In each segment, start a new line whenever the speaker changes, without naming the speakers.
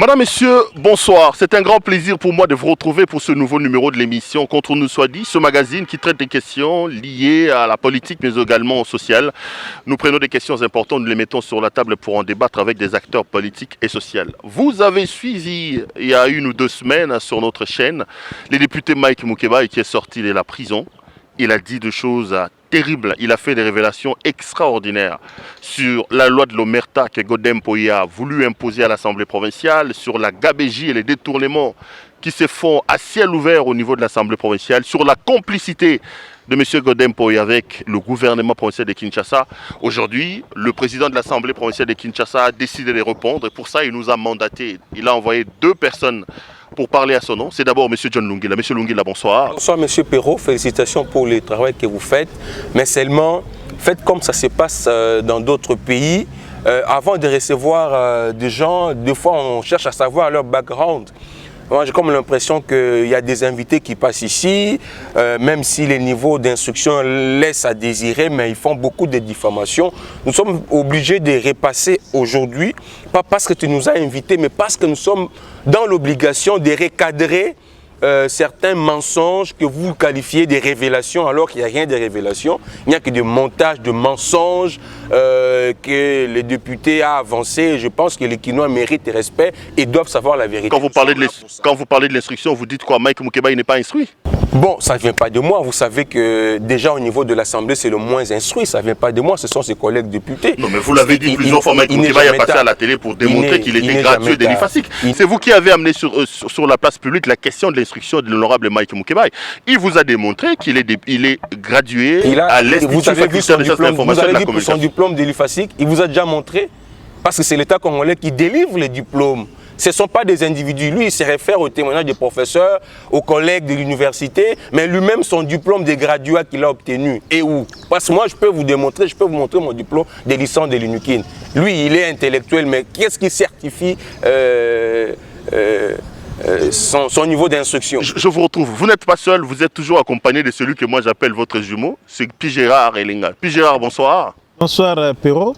Madame, Messieurs, bonsoir. C'est un grand plaisir pour moi de vous retrouver pour ce nouveau numéro de l'émission Contre nous soit dit, ce magazine qui traite des questions liées à la politique mais également au social. Nous prenons des questions importantes, nous les mettons sur la table pour en débattre avec des acteurs politiques et sociaux. Vous avez suivi il y a 1 ou 2 semaines sur notre chaîne le député Mike Moukébaye qui est sorti de la prison. Il a dit des choses terribles, il a fait des révélations extraordinaires sur la loi de l'Omerta que Godem Mpoya a voulu imposer à l'Assemblée provinciale, sur la gabégie et les détournements qui se font à ciel ouvert au niveau de l'Assemblée provinciale, sur la complicité de M. Godem Mpoya avec le gouvernement provincial de Kinshasa. Aujourd'hui, le président de l'Assemblée provinciale de Kinshasa a décidé de répondre et pour ça, il nous a mandaté. Il a envoyé 2 personnes pour parler à son nom. C'est d'abord M. John Lungila. M. Lungila, bonsoir.
Bonsoir M. Perrault, félicitations pour le travail que vous faites. Mais seulement, faites comme ça se passe dans d'autres pays. Avant de recevoir des gens, des fois on cherche à savoir leur background. Moi j'ai comme l'impression qu'il y a des invités qui passent ici, même si les niveaux d'instruction laissent à désirer, mais ils font beaucoup de diffamations. Nous sommes obligés de repasser aujourd'hui, pas parce que tu nous as invités, mais parce que nous sommes dans l'obligation de recadrer certains mensonges que vous qualifiez de révélations alors qu'il n'y a rien de révélations. Il n'y a que des montages de mensonges que les députés ont avancé. Je pense que les Kinois méritent respect et doivent savoir la vérité.
Quand vous parlez de l'instruction, vous dites quoi? Mike Moukébaye n'est pas instruit?
Bon, ça ne vient pas de moi. Vous savez que déjà au niveau de l'Assemblée, c'est le moins instruit. Ça ne vient pas de moi, ce sont ses collègues députés.
Non, mais vous l'avez dit plusieurs fois, Mike Moukébaye a passé à la télé pour démontrer qu'il était gratuit et délifacique. C'est vous qui avez amené sur la place publique la question de l'instruction de l'honorable Mike Moukébaye. Il vous a démontré qu'il est gradué à l'Institut facultatif de sciences de l'information de la communication.
Vous avez vu son diplôme délifacique, il vous a déjà montré, parce que c'est l'État congolais qui délivre les diplômes. Ce ne sont pas des individus. Lui, il se réfère au témoignage des professeurs, aux collègues de l'université, mais lui-même, son diplôme de graduat qu'il a obtenu. Et où? Parce que moi, je peux vous montrer mon diplôme de licence de l'UNIKIN. Lui, il est intellectuel, mais qu'est-ce qui certifie son niveau d'instruction?
Je vous retrouve. Vous n'êtes pas seul, vous êtes toujours accompagné de celui que moi j'appelle votre jumeau, c'est Pigérard Elinga. Pigérard, bonsoir.
Bonsoir, Perrault.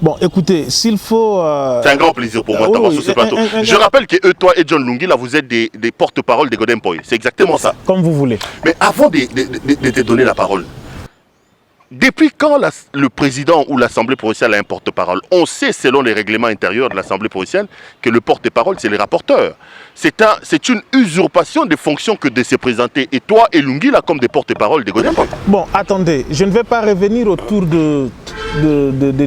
Bon, écoutez, s'il faut...
C'est un grand plaisir pour moi de t'avoir sur ce plateau. Je rappelle que toi et John Lungila, vous êtes des porte-parole de Godem Mpoya. C'est exactement ça.
Comme vous voulez.
Mais avant de te donner la parole, depuis quand le président ou l'Assemblée provinciale a un porte-parole? On sait, selon les règlements intérieurs de l'Assemblée provinciale, que le porte-parole, c'est les rapporteurs. C'est une usurpation des fonctions que de se présenter. Et toi et Lungila comme des porte-parole de Godem Mpoya.
Bon, attendez, je ne vais pas revenir autour de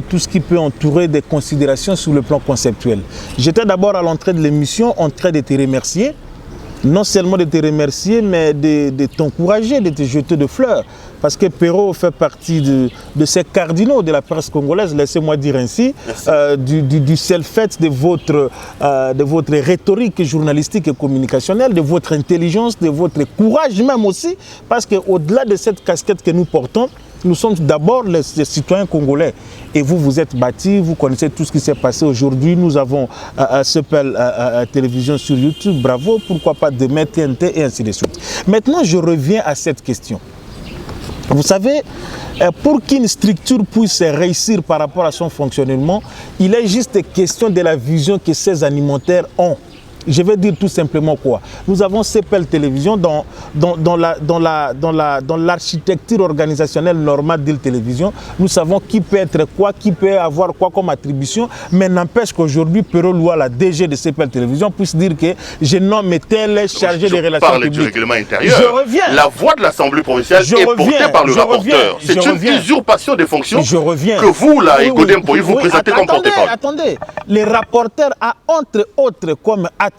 tout ce qui peut entourer des considérations sur le plan conceptuel. J'étais d'abord à l'entrée de l'émission en train de te remercier. Non seulement de te remercier, mais de t'encourager, de te jeter de fleurs. Parce que Perrault fait partie de ces cardinaux de la presse congolaise, laissez-moi dire ainsi, du seul fait de votre rhétorique journalistique et communicationnelle, de votre intelligence, de votre courage même aussi. Parce qu'au-delà de cette casquette que nous portons, nous sommes d'abord les citoyens congolais. Et vous, vous êtes bâtis, vous connaissez tout ce qui s'est passé aujourd'hui. Nous avons ce télévision sur YouTube, bravo, pourquoi pas demain TNT et ainsi de suite. Maintenant, je reviens à cette question. Vous savez, pour qu'une structure puisse réussir par rapport à son fonctionnement, il est juste question de la vision que ces animateurs ont. Je vais dire tout simplement quoi. Nous avons CPL Télévision dans l'architecture organisationnelle normale d'Île Télévision. Nous savons qui peut être quoi, qui peut avoir quoi comme attribution, mais n'empêche qu'aujourd'hui, Perrault Loua, la DG de CPL Télévision, puisse dire que je nomme tel chargé des relations publiques.
Je parle du règlement intérieur.
Je reviens.
La voix de l'Assemblée provinciale est portée par le rapporteur. C'est une usurpation des fonctions que vous, là, et Godem Mpoya, vous présentez comme porte-parole.
Attendez, les rapporteurs a entre autres comme attribution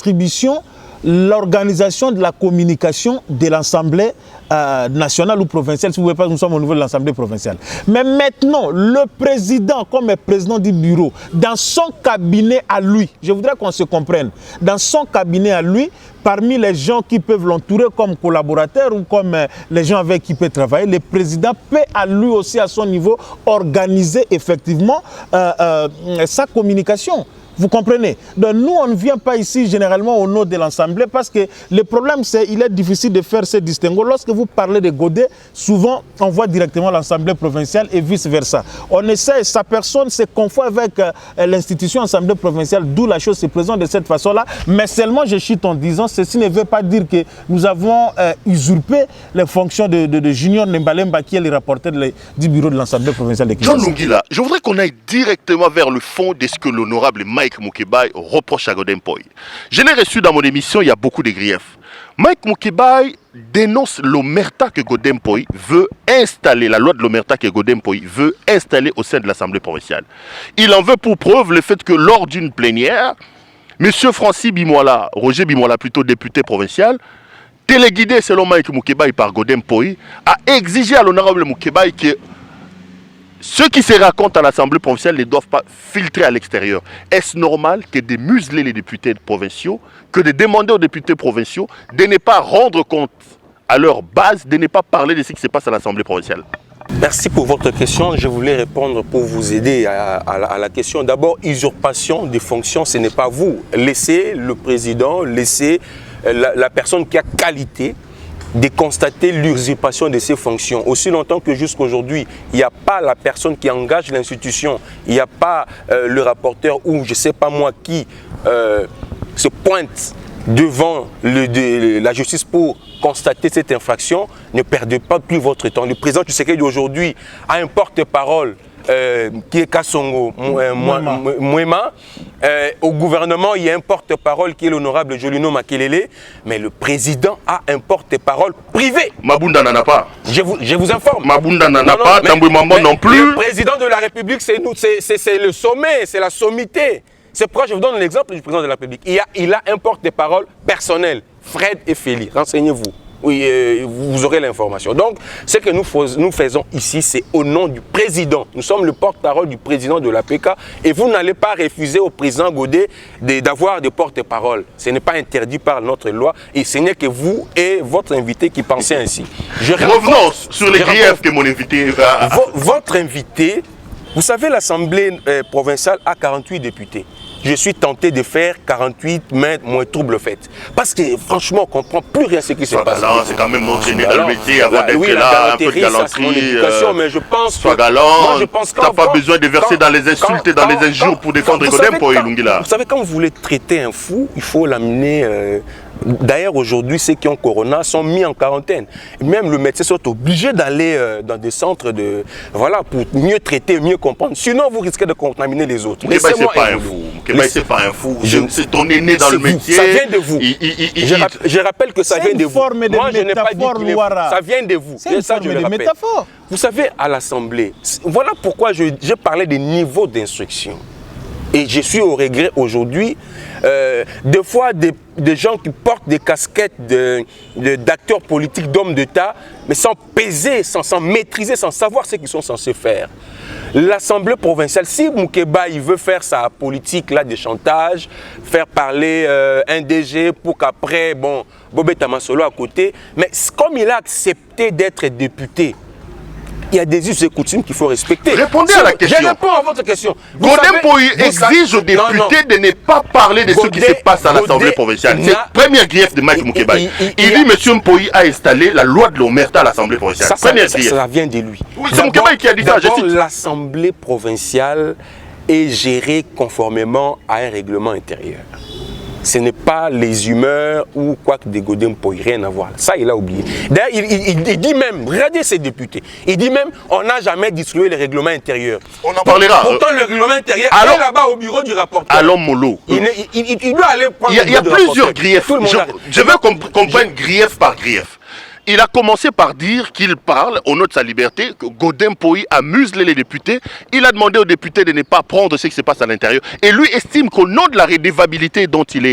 l'organisation de la communication de l'Assemblée nationale ou provinciale, si vous ne voulez pas, nous sommes au niveau de l'Assemblée provinciale. Mais maintenant, le président, comme président du bureau, dans son cabinet à lui, je voudrais qu'on se comprenne, dans son cabinet à lui, parmi les gens qui peuvent l'entourer comme collaborateur ou comme les gens avec qui il peut travailler, le président peut à lui aussi, à son niveau, organiser effectivement sa communication. Vous comprenez? Donc nous, on ne vient pas ici généralement au nom de l'Assemblée parce que le problème, c'est qu'il est difficile de faire ce distinguo. Lorsque vous parlez de Godet, souvent, on voit directement l'Assemblée provinciale et vice-versa. On essaie, sa personne se confond avec l'institution Assemblée provinciale, d'où la chose se présente de cette façon-là. Mais seulement, je chute en disant, ceci ne veut pas dire que nous avons usurpé les fonctions de Junior Nembalemba, qui est le rapporteur du bureau de l'Assemblée provinciale de Kinshasa.
John Lungila, je voudrais qu'on aille directement vers le fond de ce que l'honorable Mike Mukebai reproche à Godin Poi. Je l'ai reçu dans mon émission, il y a beaucoup de griefs. Mike Mukebai dénonce l'omerta que Godin Poi veut installer, la loi de l'omerta que Godin Poi veut installer au sein de l'Assemblée provinciale. Il en veut pour preuve le fait que lors d'une plénière, M. Francis Bimola, Roger Bimola, plutôt député provincial, téléguidé selon Mike Mukebai par Godin Poi, a exigé à l'honorable Mukebai que ceux qui se racontent à l'Assemblée provinciale ne doivent pas filtrer à l'extérieur. Est-ce normal que de museler les députés provinciaux, que de demander aux députés provinciaux de ne pas rendre compte à leur base, de ne pas parler de ce qui se passe à l'Assemblée provinciale?
Merci pour votre question. Je voulais répondre pour vous aider à la question. D'abord, usurpation des fonctions, ce n'est pas vous. Laissez le président, laissez la personne qui a qualité de constater l'usurpation de ses fonctions. Aussi longtemps que jusqu'aujourd'hui, il n'y a pas la personne qui engage l'institution, il n'y a pas le rapporteur ou je ne sais pas moi qui se pointe devant la justice pour constater cette infraction, ne perdez pas plus votre temps. Le président Tshisekedi d'aujourd'hui a un porte-parole qui est Kassongo Mwema. Au gouvernement, il y a un porte-parole qui est l'honorable Jolino Makelele, mais le président a un porte-parole privé.
Mabunda n'en a pas.
Je vous informe.
Mabunda n'en a pas, Tambouy Mambo non plus.
Le président de la République, c'est le sommet, c'est la sommité. C'est pourquoi je vous donne l'exemple du président de la République. Il a un porte-parole personnel, Fred Efeli. Renseignez-vous. Oui, vous aurez l'information. Donc, ce que nous faisons ici, c'est au nom du président. Nous sommes le porte-parole du président de l'APK et vous n'allez pas refuser au président Godet d'avoir des porte-parole. Ce n'est pas interdit par notre loi et ce n'est que vous et votre invité qui pensez ainsi.
Revenons sur les griefs que mon invité va...
Votre invité, vous savez, l'Assemblée provinciale a 48 députés. Je suis tenté de faire 48, mais moins trouble fait. Parce que franchement, on ne comprend plus rien à ce qui se passe.
C'est quand même entraîné dans le métier avant d'être
oui,
là, un peu de galanterie.
Mais je pense
sois galant, tu n'as pas besoin de verser dans les insultes et dans les injures pour défendre Godin Poi, Lungila.
Vous savez, quand vous voulez traiter un fou, il faut l'amener... D'ailleurs, aujourd'hui, ceux qui ont corona sont mis en quarantaine. Même le médecin sont obligés d'aller dans des centres voilà, pour mieux traiter, mieux comprendre. Sinon, vous risquez de contaminer les autres.
Mukebai, c'est pas un fou. Mukebai, c'est pas un fou. C'est ton aîné dans le métier.
Ça vient de vous. Je rappelle que ça vient de vous.
Moi, je n'ai pas dit qu'il est fou.
Ça vient de vous.
C'est une forme de métaphore.
Vous savez, à l'Assemblée, voilà pourquoi je parlais des niveaux d'instruction. Et je suis au regret aujourd'hui, des fois, des gens qui portent des casquettes d'acteurs politiques, d'hommes d'État, mais sans peser, sans maîtriser, sans savoir ce qu'ils sont censés faire. L'Assemblée provinciale, si Mukebai il veut faire sa politique là, de chantage, faire parler un DG pour qu'après, bon, Bobé Tamasolo à côté, mais comme il a accepté d'être député, il y a des us et coutumes qu'il faut respecter.
Répondez à la question.
Je réponds à votre question.
Godin Poi exige aux députés de ne pas parler de ce qui se passe à l'Assemblée provinciale. C'est le premier grief de Mike Mukebai. Il dit M. Mpoi a installé la loi de l'omerta à l'Assemblée provinciale.
Ça vient de lui.
Oui, c'est Mukebai qui a dit ça.
L'Assemblée provinciale est gérée conformément à un règlement intérieur. Ce n'est pas les humeurs ou quoi que des Godin Poi, rien à voir. Ça, il a oublié. D'ailleurs, il dit même, regardez ces députés, il dit même, on n'a jamais distribué le règlement intérieur.
On en parlera.
Pourtant, le règlement intérieur est là-bas au bureau du rapporteur.
Allons mollo.
Il doit aller prendre
il y a plusieurs griefs. Je veux qu'on prenne grief par grief. Il a commencé par dire qu'il parle, au nom de sa liberté, que Godin Poi a muselé les députés. Il a demandé aux députés de ne pas prendre ce qui se passe à l'intérieur. Et lui estime qu'au nom de la redevabilité dont il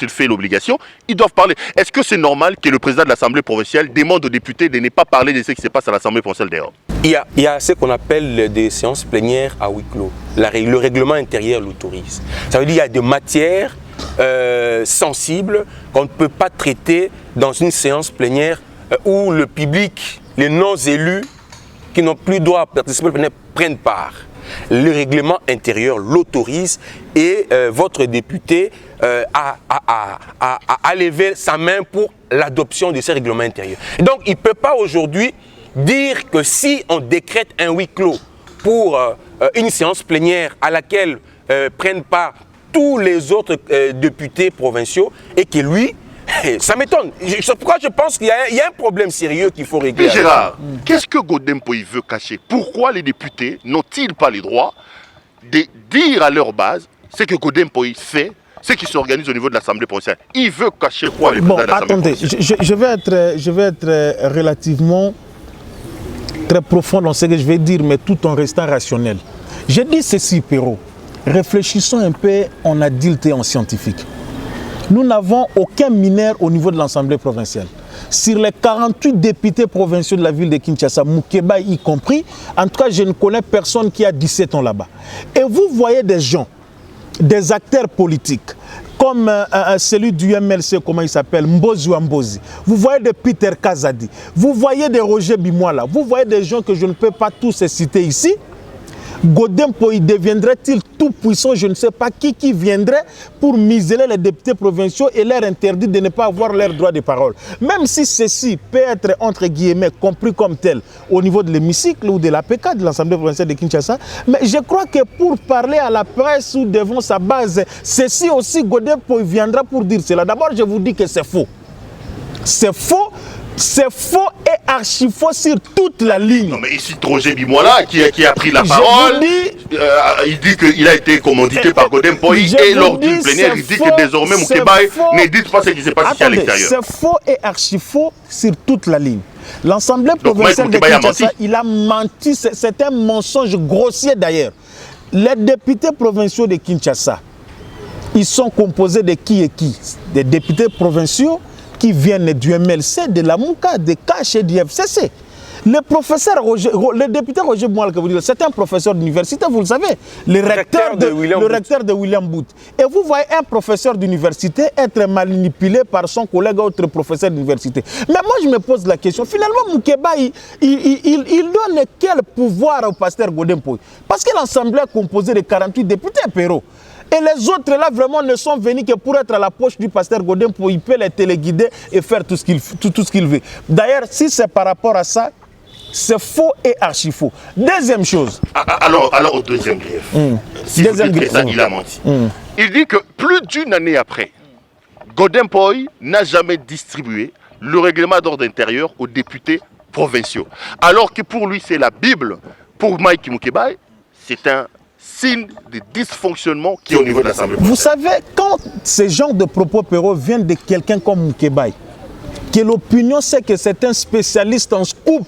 fait l'obligation, ils doivent parler. Est-ce que c'est normal que le président de l'Assemblée provinciale demande aux députés de ne pas parler de ce qui se passe à l'Assemblée provinciale dehors?
Il y a ce qu'on appelle des séances plénières à huis clos. Le règlement intérieur l'autorise. Ça veut dire qu'il y a des matières sensibles qu'on ne peut pas traiter dans une séance plénière où le public, les non-élus qui n'ont plus droit à participer prennent part. le règlement intérieur l'autorise et votre député a levé sa main pour l'adoption de ces règlements intérieurs. Donc, il ne peut pas aujourd'hui dire que si on décrète un huis clos pour une séance plénière à laquelle prennent part tous les autres députés provinciaux et que lui, ça m'étonne. C'est pourquoi je pense qu'il y a un problème sérieux qu'il faut régler.
Mais Gérard, qu'est-ce que Godem Poy veut cacher? Pourquoi les députés n'ont-ils pas les droits de dire à leur base ce que Godem Poy fait, ce qui s'organise au niveau de l'Assemblée provinciale? Il veut cacher quoi, les présidents de l'Assemblée provinciale?
Je vais être relativement très profond dans ce que je vais dire, mais tout en restant rationnel. Je dis ceci, Perrault. Réfléchissons un peu en adulte et en scientifique. Nous n'avons aucun mineur au niveau de l'Assemblée provinciale. Sur les 48 députés provinciaux de la ville de Kinshasa, Moukeba y compris, en tout cas, je ne connais personne qui a 17 ans là-bas. Et vous voyez des gens, des acteurs politiques, comme celui du MLC, comment il s'appelle, Mbozi Wambozi. Vous voyez de Peter Kazadi. Vous voyez de Roger Bimoala. Vous voyez des gens que je ne peux pas tous citer ici. Godem Poy deviendrait-il tout puissant? Je ne sais pas qui viendrait pour museler les députés provinciaux et leur interdire de ne pas avoir leur droit de parole. Même si ceci peut être, entre guillemets, compris comme tel au niveau de l'hémicycle ou de l'APK, de l'Assemblée provinciale de Kinshasa, mais je crois que pour parler à la presse ou devant sa base, ceci aussi, Godem Poy viendra pour dire cela. D'abord, je vous dis que c'est faux. C'est faux. C'est faux et archi faux sur toute la ligne.
Non mais ici, Roger Bimoala qui a pris la parole, il dit qu'il a été commandité par Godem Poy et lors d'une plénière, il dit que désormais Moukeba ne dit pas ce qui s'est passé ici à l'extérieur.
C'est faux et archi faux sur toute la ligne. L'Assemblée provinciale de Kinshasa, il a menti, c'est un mensonge grossier d'ailleurs. Les députés provinciaux de Kinshasa, ils sont composés de qui et qui? Des députés provinciaux qui viennent du MLC, de la Mouka, de KH et du FCC. Le député Roger Bimoala, que vous dites, c'est un professeur d'université, vous le savez, le recteur de William Booth. Et vous voyez un professeur d'université être manipulé par son collègue autre professeur d'université. Mais moi, je me pose la question, finalement, Moukeba, il donne quel pouvoir au pasteur Godem Poy? Parce que l'Assemblée est composée de 48 députés, Perrault. Et les autres là vraiment ne sont venus que pour être à la poche du pasteur Godem Poy, il peut les téléguider et faire tout ce qu'il veut. D'ailleurs, si c'est par rapport à ça, c'est faux et archi faux. Deuxième chose.
Alors au deuxième grief. Si vous dites que ça, il a menti. Il dit que plus d'une année après, Godem Poy n'a jamais distribué le règlement d'ordre intérieur aux députés provinciaux. Alors que pour lui, c'est la Bible. Pour Mike Moukeba, c'est un signe de dysfonctionnement qui est au niveau de l'Assemblée.
Vous savez, quand ce genre de propos, Perrault, viennent de quelqu'un comme Moukeba, que l'opinion sait que c'est un spécialiste en scoop,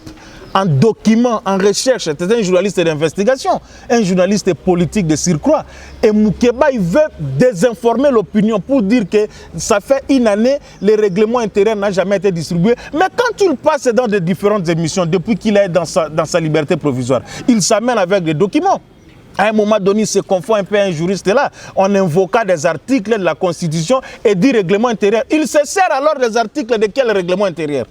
en documents, en recherche, c'est un journaliste d'investigation, un journaliste politique de surcroît. Et Moukeba, il veut désinformer l'opinion pour dire que ça fait une année, le règlement intérieur n'a jamais été distribué. Mais quand il passe dans de différentes émissions, depuis qu'il est dans sa liberté provisoire, il s'amène avec des documents. À un moment donné, il se confond un peu à un juriste là, en invoquant des articles de la Constitution et du règlement intérieur. Il se sert alors des articles de quel règlement intérieur?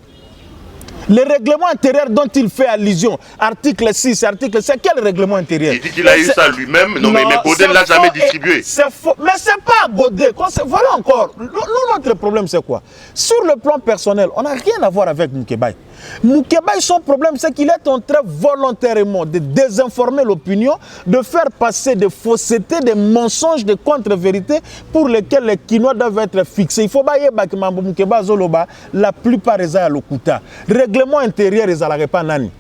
Le règlement intérieur dont il fait allusion, article 6, article 7, quel règlement intérieur?
Il dit qu'il a eu ça lui-même, non mais Godem ne l'a jamais distribué.
C'est faux, mais c'est pas Godem. Voilà encore, notre problème c'est quoi? Sur le plan personnel, on n'a rien à voir avec Moukeba. Moukeba, son problème c'est qu'il est en train volontairement de désinformer l'opinion, de faire passer des faussetés, des mensonges, des contre-vérités pour lesquels les Kinois doivent être fixés. Il faut pas que Moukeba Zoloba, la plupart des à l'Okuta. Règlement intérieur, ils n'allaient pas nani.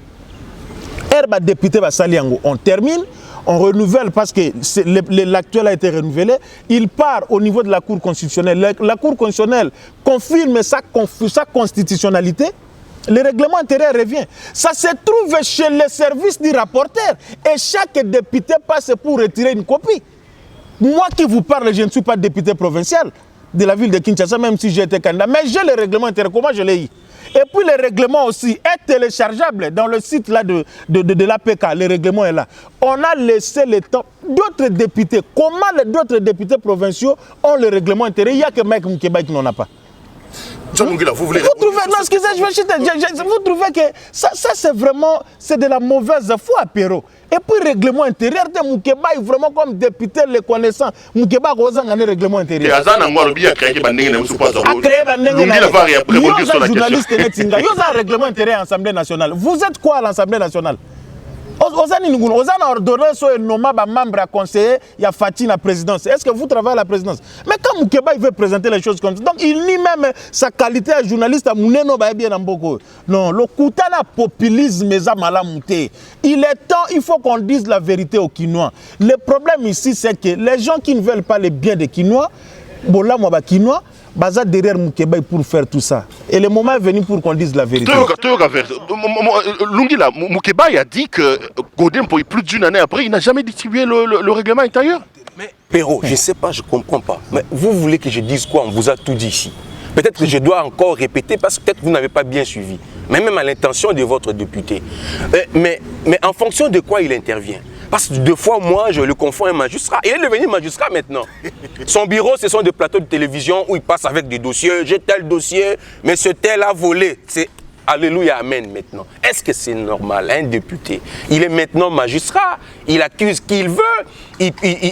Herba député Basaliango, on termine, on renouvelle parce que l'actuel a été renouvelé. Il part au niveau de la Cour constitutionnelle. La Cour constitutionnelle confirme sa constitutionnalité. Le règlement intérieur revient. Ça se trouve chez les services du rapporteur. Et chaque député passe pour retirer une copie. Moi qui vous parle, je ne suis pas député provincial de la ville de Kinshasa, même si j'ai été candidat. Mais j'ai le règlement intérieur. Comment je l'ai eu? Et puis le règlement aussi est téléchargeable dans le site là de l'APK. Le règlement est là. On a laissé le temps. D'autres députés, comment les d'autres députés provinciaux ont le règlement intérieur? Il n'y a que Mike Moukeba qui n'en a pas.
Vous voulez...
Vous trouvez, non, excusez, vous trouvez que ça c'est vraiment, c'est de la mauvaise foi, Péro. Et puis, règlement intérieur, Moukeba est vraiment comme député, les connaissants. Moukeba a un règlement intérieur. Il y a un règlement intérieur à l'Assemblée nationale. Vous êtes quoi à l'Assemblée nationale? Vous avez ordonné sur un nombre de membres à conseiller, il y a Fatih la présidence. Est-ce que vous travaillez à la présidence? Mais quand Moukeba il veut présenter les choses comme ça, donc il nie même sa qualité de journaliste à Mouneno bien en beaucoup. Non, le Koutana populisme est malamouté. Il est temps, il faut qu'on dise la vérité aux Quinois. Le problème ici, c'est que les gens qui ne veulent pas le bien des Quinois, Bola Mwaba Quinois, Baza derrière Moukeba pour faire tout ça. Et le moment est venu pour qu'on dise la vérité.
Lungila, Moukeba a dit que Godin, plus d'une année après, il n'a jamais distribué le règlement intérieur.
Mais Péro, je ne sais pas, je ne comprends pas. Mais vous voulez que je dise quoi? On vous a tout dit ici. Peut-être que je dois encore répéter parce que peut-être vous n'avez pas bien suivi. Mais même à l'intention de votre député. Mais en fonction de quoi il intervient? Parce que deux fois, moi, je le confonds à un magistrat. Il est devenu magistrat maintenant. Son bureau, ce sont des plateaux de télévision où il passe avec des dossiers. J'ai tel dossier, mais ce tel a volé. C'est alléluia, amen maintenant. Est-ce que c'est normal, un député? Il est maintenant magistrat. Il accuse qui il veut.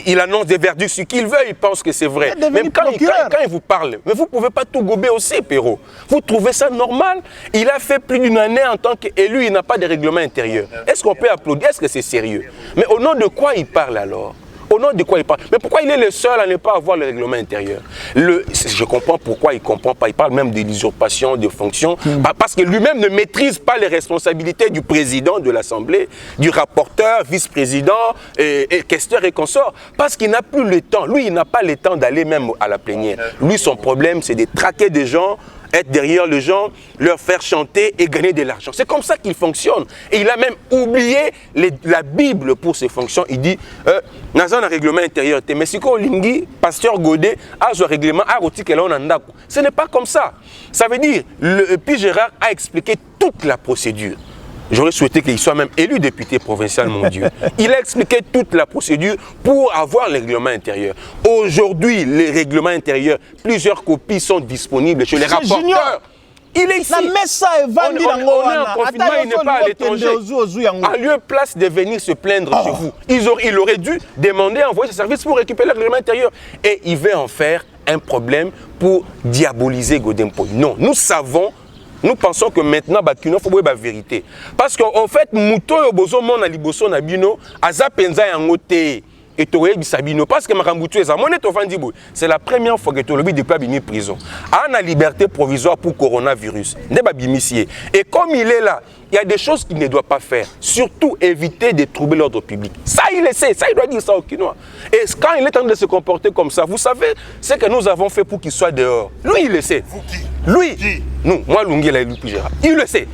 Il annonce des verdicts sur qui il veut. Il pense que c'est vrai. Même quand il vous parle. Mais vous ne pouvez pas tout gober aussi, Péro. Vous trouvez ça normal? Il a fait plus d'une année en tant qu'élu. Il n'a pas de règlement intérieur. Est-ce qu'on peut applaudir? Est-ce que c'est sérieux? Mais au nom de quoi il parle alors? Au nom de quoi il parle? Mais pourquoi il est le seul à ne pas avoir le règlement intérieur? Je comprends pourquoi il ne comprend pas. Il parle même de l'usurpation de fonctions. Parce que lui-même ne maîtrise pas les responsabilités du président de l'Assemblée, du rapporteur, vice-président, et questeur et consort. Parce qu'il n'a plus le temps. Lui, il n'a pas le temps d'aller même à la plénière. Lui, son problème, c'est de traquer des gens, être derrière les gens, leur faire chanter et gagner de l'argent. C'est comme ça qu'il fonctionne. Et il a même oublié la Bible pour ses fonctions. Il dit, dans un règlement intérieur, mais si on lingi, pasteur Godet, a un règlement, ce n'est pas comme ça. Ça veut dire, puis Gérard a expliqué toute la procédure. J'aurais souhaité qu'il soit même élu député provincial, mon Dieu. Il a expliqué toute la procédure pour avoir le règlement intérieur. Aujourd'hui, les règlements intérieurs, plusieurs copies sont disponibles chez les rapporteurs. Il est ici. On est en confinement, il n'est pas à l'étranger. En lieu place de venir se plaindre chez vous, il aurait dû demander, envoyer ses services pour récupérer le règlement intérieur. Et il veut en faire un problème pour diaboliser Godin Poy. Non, nous savons. Nous pensons que maintenant, il faut voir la vérité. Parce qu'en fait, Mouto et Obozo, mon aliboso nabino, aza penza yangote et toye bisabino. Parce que Makambutu est c'est la première fois que tu depuis la prison. A la liberté provisoire pour coronavirus. Et comme il est là, il y a des choses qu'il ne doit pas faire. Surtout éviter de troubler l'ordre public. Ça, il le sait. Ça, il doit dire ça au Quinois. Et quand il est en train de se comporter comme ça, vous savez ce que nous avons fait pour qu'il soit dehors. Lui, il le sait. Vous qui? Lui. Qui? Nous, moi, Lungi, il a élu Gérard. Il le sait.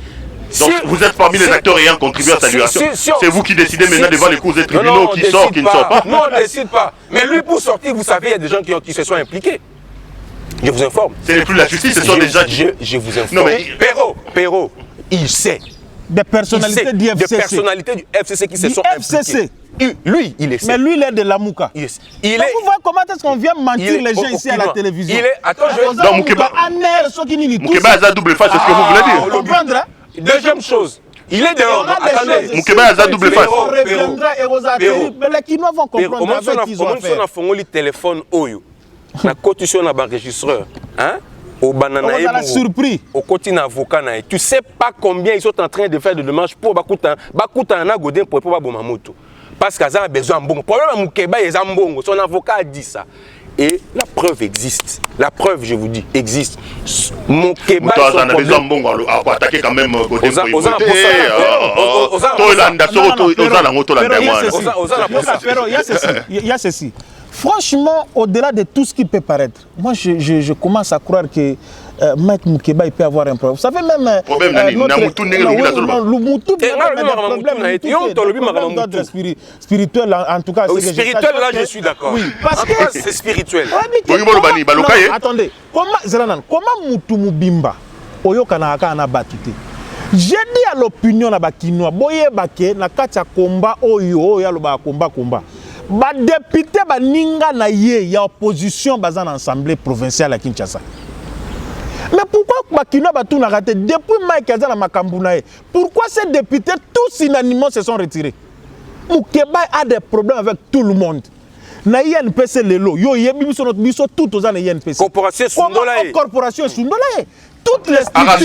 Donc vous êtes parmi les acteurs ayant contribué à sa libération. C'est vous qui décidez maintenant devant les cours des tribunaux qui sortent, qui ne sortent pas.
Non, on ne décide pas. Mais lui, pour sortir, vous savez, il y a des gens qui se sont impliqués. Je vous informe.
Ce n'est plus la justice, ce sont des gens qui...
Je vous informe. Non, mais... Perrault, il sait.
Des personnalités du FCC.
Des personnalités du FCC qui se sont impliquées. Lui, il est.
Mais lui, il est de la Mouka.
Vous
voyez comment est-ce qu'on vient mentir les gens ici à la télévision?
Attends,
donc Moukeba a double face, c'est ce que vous voulez dire?
Comprendre?
Deuxième chose, il est dehors.
Attendez, Moukeba a double face.
On reviendra et mais les Quinois vont comprendre avec qui ils ont affaire.
On a fait téléphone Oyo. La cotisation à l'enregistreur. Hein? Au banana
surpris.
Au côté avocat. Tu sais pas combien ils sont en train de faire de dommages pour Bakuta Godin pour Bomamoto. Parce qu'ils ont besoin de bon. Le problème à Moukeba, son avocat a dit ça. Et la preuve existe. La preuve, je vous dis, existe. Moukeba,
on a besoin de bon pour attaquer quand même Godin.
Il y a ceci. Franchement, au-delà de tout ce qui peut paraître, moi je commence à croire que Maître Moukeba il peut avoir un problème. Vous savez même spirituel en tout cas.
Spirituel là je suis d'accord.
Oui, parce que
c'est spirituel.
Attendez, comment Moutou Moubimba oyokana na batute? J'ai dit à l'opinion na bakinois boye bake na katia combat oyo ya lo ba combat. Ba député ba ninga na ye ya opposition bazan assemblée provinciale à Kinshasa. Mais pourquoi Bakino Batouna raté depuis Mike Azana Makambounae? Pourquoi ces députés tous unanimement se sont retirés? Moukeba a des problèmes avec tout le monde. Na INPC lelo yo yebi biso notre biso tout aux années INPC.
Corporation Sundolae.
Corporation Sundolae. Toutes les avant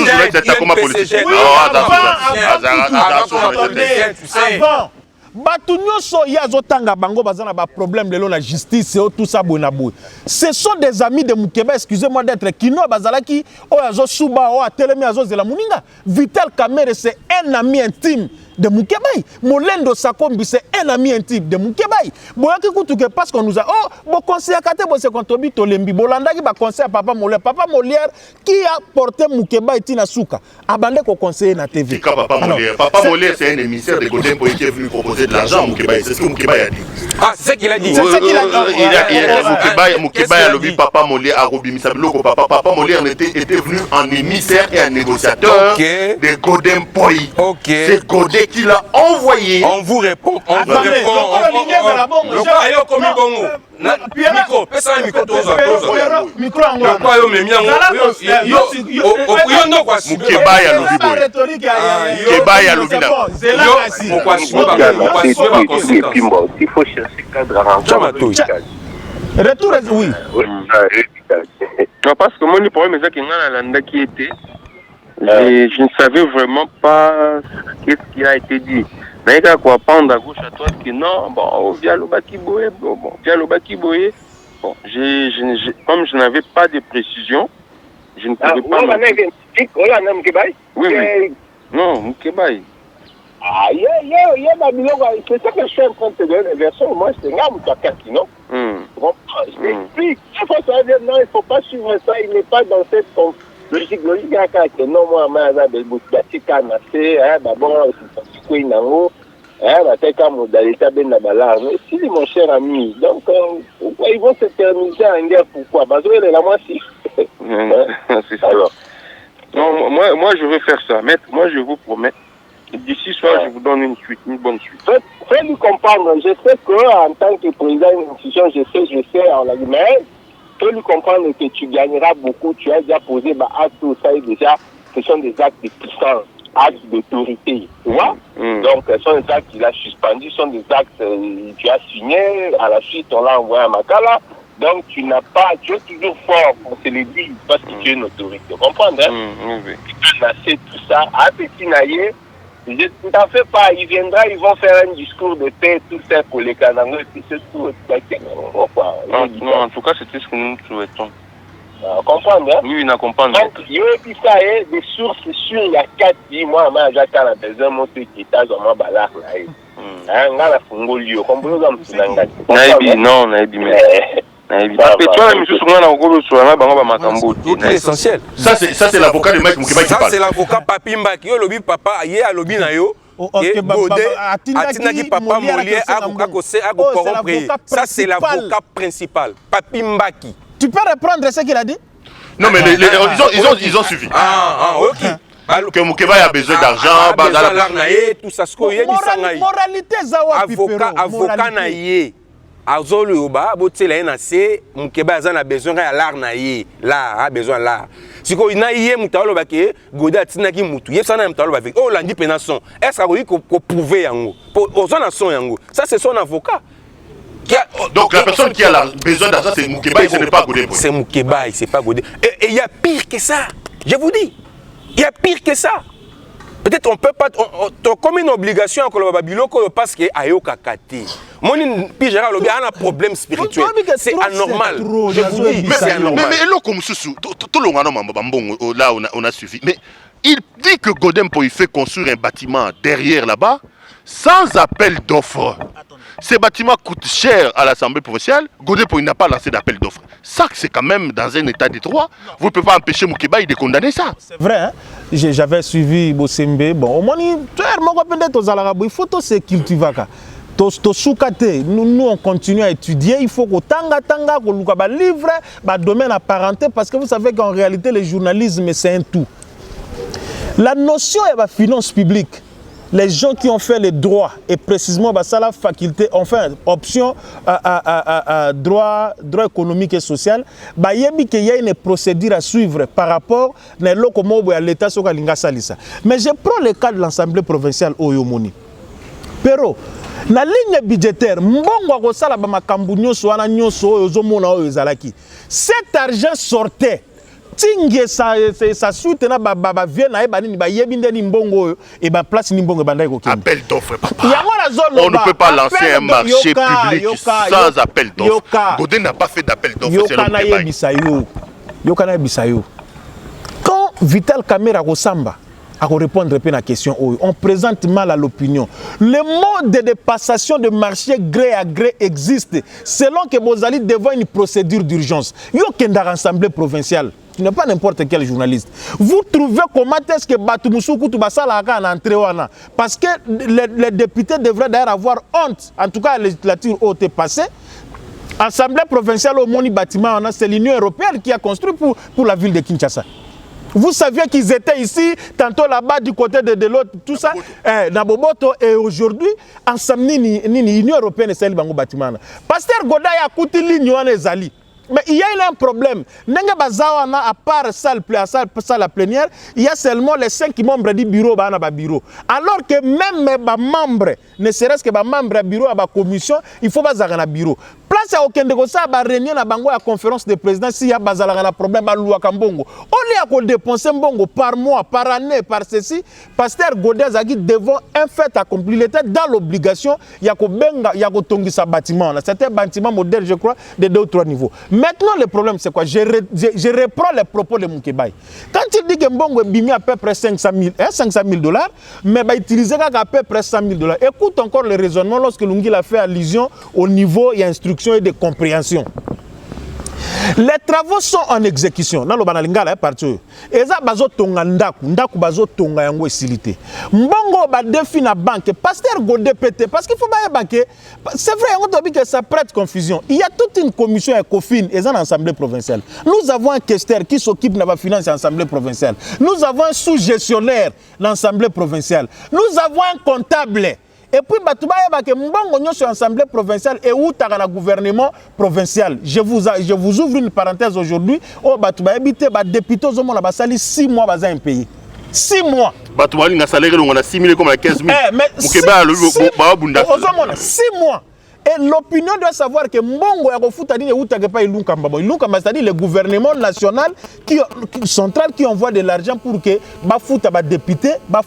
Batunyo so yazotanga bango bazana ba problème lelo la justice et tout ça bonaboy. Ce sont des amis de Moukeba, excusez-moi d'être Kino Bazalaki, Oyazo Suba, O Atelemi Azo Zela Muninga. Vital Kamere c'est un ami intime de Moukebaï. Molendo Sakombi c'est un ami intime de Moukebaï. Boyaki Koutuke parce qu'on nous a bon conseil à Kate bo se kontobi Tolembi Bolanda qui ba conseil à Papa Molière qui a porté Moukebaï Tina Souka. Abandé ko conseiller na TV.
Papa Molière c'est un émissaire de Godem qui est venu proposer de l'argent Moukebaï, c'est ce que Moukebaï a dit.
Ah, c'est ce qu'il a dit.
C'est ce qu'il a dit.
Moukebaï a lobby Papa Molière a Robi Misabiloko. Papa Molière était venu en émissaire et en négociateur de Godem Poi. C'est Godem qui l'a envoyé.
On vous répond. On vous
Attendez,
répond.
Il faut chercher cadre à
Retour, oui.
Parce que mon problème c'est que qui était. Et je ne savais vraiment pas qu'est-ce qui a été dit. Mais il y a quoi prendre à gauche à droite que non, bon, via le Bakiboé, bon, comme je n'avais pas de précision, je ne pouvais pas. Oui. Non, Moukebaï.
C'est ça que je suis en train de te donner la version. Moi, c'est un Moukakaki, non? Je t'explique. Non, il ne faut pas suivre ça. Il n'est pas dans cette logique. Non, moi, mais si mon cher ami, donc ils vont se terminer en guerre, pourquoi? Parce que la moitié.
C'est ça. Alors, non, moi, je veux faire ça. Maître, moi, je vous promets. D'ici soir, je vous donne une bonne suite.
Fais-lui comprendre. Je sais qu'en tant que président d'une institution, je sais, en la mais fais-lui comprendre que tu gagneras beaucoup. Tu as déjà posé acte, tout ça, et déjà, ce sont des actes de puissance, actes d'autorité. Tu vois? Donc, ce sont des actes qu'il a suspendus, ce sont des actes que tu as signés. À la suite, on l'a envoyé à Makala. Donc, tu es toujours fort pour se le dire parce que tu es une autorité. Tu comprends? Tu as laissé tout ça. À Petit Naïe, ne t'en fais pas, il viendra, ils vont faire un discours de paix, tout ça pour les Kanangos, et puis c'est tout.
Non, en tout cas, c'était ce que nous souhaitons.
Comprendre, hein?
Oui, on comprend.
Donc, il y a ça, des sources sûres, il y a 4 pays, moi, j'ai un besoin, moi, qui est à Zoma Balak, là. On a la Fungolio, comme vous avez
non,
Tout l'essentiel.
Ça c'est l'avocat de Mike Moukeba qui parle.
Ça c'est l'avocat Papi Mbaki. Yo lobi papa yé a lobi na yo. Et Godé atinaki papa Molière a. Ça c'est l'avocat principal. Papi Mbaki.
Tu peux reprendre ce qu'il a dit?
Non mais ils ont suivi.
Ok.
Que Moukeba a besoin d'argent,
tout ça ce qu'on y a dit.
Moralité zawa
avocat na yé. Azolo yoba botela na se Moukeba azana besoin ya l'art na yé. Là a besoin là. Siko ina yé mutalo ba ke Godé atinaki mutu. Yebsa na mutalo ba avec. Oh landi penation. Est-ce qu'on prouver yango? Pour ozana son yango. Ça c'est son avocat.
Donc la personne qui a besoin d'argent c'est Moukeba, ce n'est pas Godé.
C'est Moukeba, c'est pas Godé. Et il y a pire que ça. Je vous dis. Il y a pire que ça. Peut-être on peut pas comme une obligation à Koloba Biloko parce que ayo kakati. Mon pijara lobi a un problème spirituel. C'est anormal. Je vous dis, c'est anormal.
Mais là comme tout le monde là on a suivi. Mais il dit que Godem il fait construire un bâtiment derrière là-bas sans appel d'offres. Ces bâtiments coûtent cher à l'Assemblée provinciale. Godem il n'a pas lancé d'appel d'offres. Ça c'est quand même dans un état de droit. Vous ne pouvez pas empêcher Moukeba de condamner ça.
C'est vrai, hein? J'avais suivi Bosembe. Bon, au moins, il faut tout se cultiver. Nous, on continue à étudier. Il faut que tanga, livre, domaine apparenté, parce que vous savez qu'en réalité, le journalisme, c'est un tout. La notion de la finance publique, les gens qui ont fait les droits, et précisément ça la faculté, enfin, option droit économique et social, il y a une procédure à suivre par rapport à l'État. Mais je prends le cas de l'Assemblée provinciale Oyomoni. Pero, na ligne budgétaire, cet argent sortait. Tingue ça suite na ba vient na ebani ba yebinde ni mbongo et ba place ni mbongo bandai ko kende.
Appel d'offres papa. On ne peut pas lancer un marché public sans appel d'offres. Godé n'a pas fait d'appel d'offres, c'est
le Bisayo. Quand Vital Kamera Rosamba à répondre à la question, on présente mal à l'opinion. Le mode de passation de marché gré à gré existe selon que Bozali devant une procédure d'urgence. Il y a une assemblée provinciale. Ce n'est pas n'importe quel journaliste. Vous trouvez comment est-ce que Batumoussoukou Toubasala a entré en parce que les députés devraient d'ailleurs avoir honte. En tout cas, la législature a été passée. Assemblée provinciale au Moni Bâtiment, c'est l'Union européenne qui a construit pour la ville de Kinshasa. Vous saviez qu'ils étaient ici, tantôt là-bas du côté de l'autre, tout ça, Naboboto, et aujourd'hui, ensemble, l'Union européenne et celle du bâtiment. Pasteur Goda a coûté l'Union des alliés. Mais il y a un problème. À part salle plénière, il y a seulement les 5 membres du bureau. Alors que même les membres, ne serait-ce que les membres du bureau, la commission, il faut pas avoir un bureau. Place à aucun de ça, il y a réunion à la conférence de président s'il y a un problème à l'Ouakambongo. On lui a dépensé par mois, par année, par ceci. Pasteur Godez a dit devant un fait accompli. Il était dans l'obligation, il y a tongi sa bâtiment. C'était un bâtiment modèle, je crois, de 2 ou 3 niveaux. Maintenant, le problème, c'est quoi? Je reprends les propos de Moukebay. Quand il dit que Mbongo est à peu près $500 000, mais il utilise à peu près $100 000. Écoute encore le raisonnement lorsque Lungi a fait allusion au niveau et instruction et de compréhension. Les travaux sont en exécution. Dans le Banalingala, partout. Et ça, bazo tonga ndaku bazo tonga yango esilité. Mbongo ba défi na banque. Pasteur Godé pété parce qu'il faut pas banquer. C'est vrai, on dit que ça prête confusion. Il y a toute une commission ECOFIN et une assemblée provinciale. Nous avons un questeur qui s'occupe de la finance de l'assemblée provinciale. Nous avons un sous-gestionnaire de l'assemblée provinciale. Nous avons un comptable. Et puis, Mbongo sur l'Assemblée provinciale et où tu as le gouvernement provincial. Je vous ouvre une parenthèse aujourd'hui. Oh, député, député, 6 mois dans un pays. 6 mois.
On a salaire, on a 6 000 comme 15 000.
Mais 6 mois. Et l'opinion doit savoir que Mbongo a c'est-à-dire le gouvernement national central qui envoie de l'argent pour que les députés, les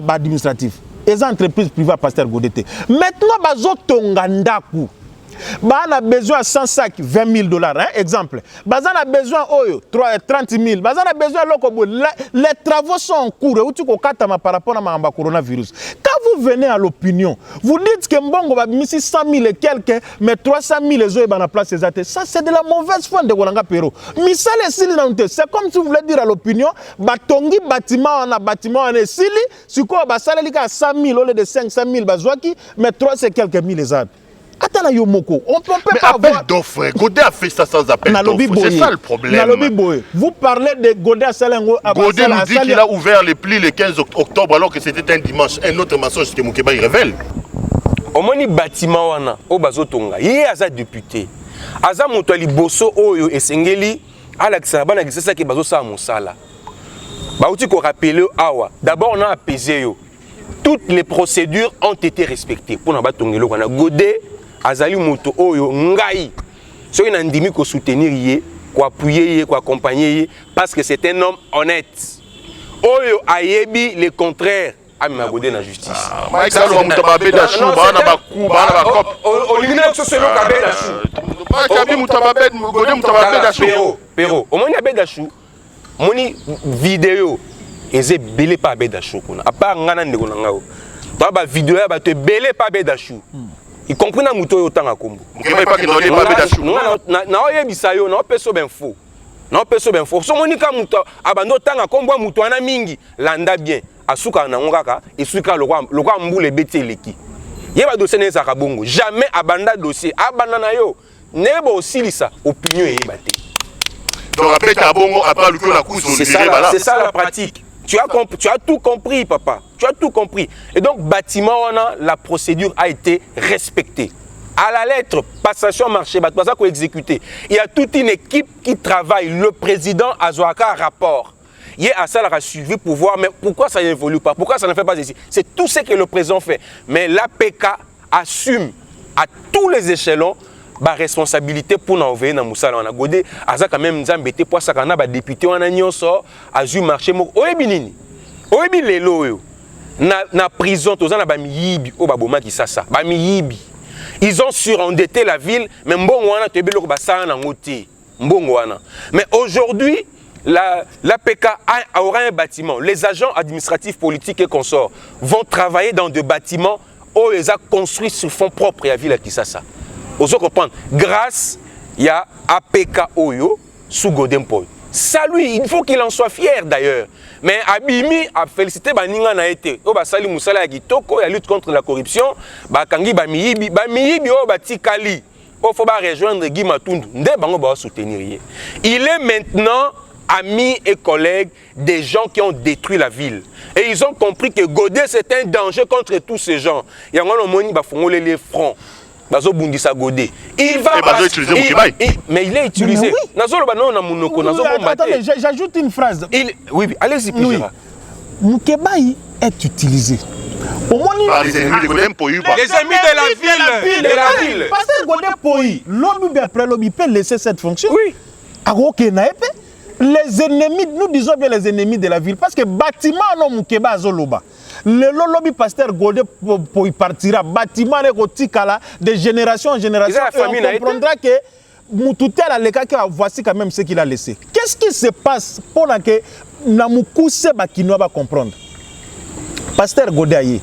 administratifs. Les entreprises privées à Pasteur Godete. Maintenant, bazo tongandaku. On a besoin de 100 sacs, $20 000, hein, exemple. On a besoin de 30 000. On a besoin de les travaux sont en cours. Par rapport à coronavirus. Quand vous venez à l'opinion, vous dites que Mbongo va missi 100 000 et quelques, mais 300 000 les autres dans place. Ça, c'est de la mauvaise foi de Golanga Pero. C'est comme si vous voulez dire à l'opinion, Batongi bâtiment, on a bâtiment, on est sili, si quoi, à 100 000 au lieu de 500 000 bazouaki, mais 300 et quelques mille les autres. Attends, Yomoko, on peut pas
appel d'offres. Godé a fait ça sans appel d'offres. C'est ça le problème.
Vous parlez de Godé à Salengo.
Godé nous dit qu'il a ouvert les plis le 15 octobre alors que c'était un dimanche. Un autre mensonge que Moukeba y révèle.
Au moins, le bâtiment wana, au bazotonga, il y a un député. Aza Moutali Bosso Oyo et Sengeli, Alexandre, c'est ça qui est bazo sa moussala. Baouti ko rappelé awa. D'abord, on a apaisé yo. Toutes les procédures ont été respectées. Pour n'abatongelo, on a Godé. Azali moto oyo ngai soki na ndimi ko soutenir yé ko appuyer yé ko accompagner parce que c'est un homme honnête oyo ayebi le contraire a ma Godé na justice
ça lo muto ba beda chou ba na ba ku ba na ba cop
o lingina ko selo ka beda chou
ba kabi muto ba beda Godé muto ba beda chou
pero o moni beda chou moni vidéo eze belé pa beda chou kuna a part ngana ndeko na ngao ba vidéo ba te belé pa beda chou y compris na muto yo tanga kombo na oyebisa yo na opeso benfo na opeso benfo so monika muto abando tanga kombo muto ana mingi landa bien asuka na ngaka esuka lokwa mbule beti eleki yeba dossier ne zaka bongo jamais abanda dossier abanda na yo nebo osilisa opinion yeba te
donc après ta bongo après le la course
c'est ça la pratique Tu as tout compris, papa. Tu as tout compris. Et donc, bâtiment, la procédure a été respectée. À la lettre, passation marché, exécuté. Il y a toute une équipe qui travaille. Le président a un rapport. Il y a ça à suivre pour voir, mais pourquoi ça n'évolue pas? Pourquoi ça ne fait pas ici? C'est tout ce que le président fait. Mais l'APK assume à tous les échelons la responsabilité pour nous envoyer dans Moussala. On a godé, Aza quand même embêté pour ça qu'on a des députés, on a nyonso, azu marché. Oebinini, oebi lelo na prison, tous on a ba miyibi, o baboma qui ça, ba miyibi. Ils ont surendetté la ville, mais mbongo wana tebe loko basana na ngoti, mbongo wana. Mais aujourd'hui, l'APK aura un bâtiment. Les agents administratifs, politiques et consorts vont travailler dans des bâtiments où ils ont construit sur fonds propres et à Ville Kisasa. Vous comprenez? Grâce à APK Oyo sous Godempoy. Ça lui, il faut qu'il en soit fier d'ailleurs. Mais Abimi a félicité Baninga na été. O ba sali musala ya kitoko ya lutte contre la corruption, ba kangi ba miyibi o ba tikali. O faut ba rejoindre Guy Matundu. Nde bango ba soutenir. Il est maintenant ami et collègue des gens qui ont détruit la ville. Et ils ont compris que Godé c'est un danger contre tous ces gens. Il y a un moni ba fongolé les fronts. Bazo bundisa Godé. Il va
utiliser
mais il est utilisé. Nazolo ba non na munoko, nazolo
attendez, j'ajoute une phrase.
Oui, allez-y
oui. Mukebai est utilisé.
Les ennemis de Godempoy.
Les ennemis de la ville.
Parce que Godempoy, l'homme après l'homme peut laisser cette fonction.
Oui.
Les ennemis, nous disons bien les ennemis de la ville, parce que bâtiment non Mukeba azoloba. Le lobby pasteur Godé pour y partira, bâtiment de génération en génération, et on comprendra que Moutoutel a le cas que voici quand même ce qu'il a laissé. Qu'est-ce qui se passe pour que Namoukousse Bakino va comprendre? Pasteur Godé aye.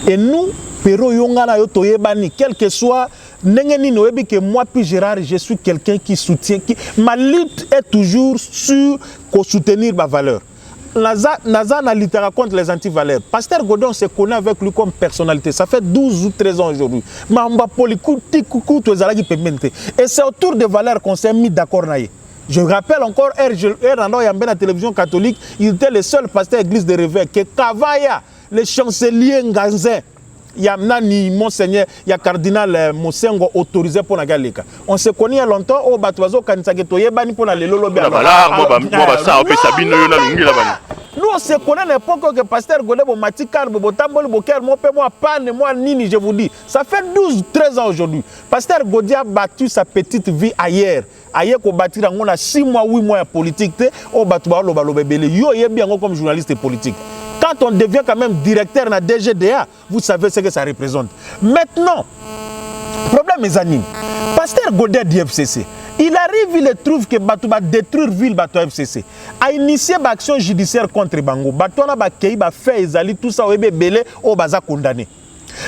Et nous, Pero Yongana Yotoyebani, quel que soit Nengeni Noébi que moi puis Gérard, je suis quelqu'un qui soutient. Ma lutte est toujours sur soutenir ma valeur. Naza n'a lutté contre les anti-valeurs. Pasteur Godon se connaît avec lui comme personnalité. Ça fait 12 ou 13 ans aujourd'hui. Et c'est autour des valeurs qu'on s'est mis d'accord. Je rappelle encore, dans la télévision catholique, il était le seul pasteur église de réveil que Kavaya, le chancelier Nganzin, il y a Nani, Monseigneur, il y a cardinal Mosengo autorisé pour la Galika. On se connaît longtemps au Batoizo Kansaketo Bani pour la Lolo. Nous on se connaît à l'époque que pasteur Godebo Matikar, Bobotambol, Boker, mon père, moi, Pan, moi, Nini, je vous dis. Ça fait 12-13 ans aujourd'hui. Pasteur Godi a battu sa petite vie ailleurs. Ailleurs qu'on bâtira, on a 6 mois, 8 mois de politique. Au Batouba, Lobalobébélé. Yo, il est bien comme journaliste politique. Quand on devient quand même directeur de la DGDA, vous savez ce que ça représente. Maintenant, problème mes amis, pasteur Godet du FCC, il arrive, il trouve que Batouba détruire ville Batou FCC, a initié une action judiciaire contre Bango. Batouana Bakei, fait Ezali, tout ça, Belé, au Baza condamné.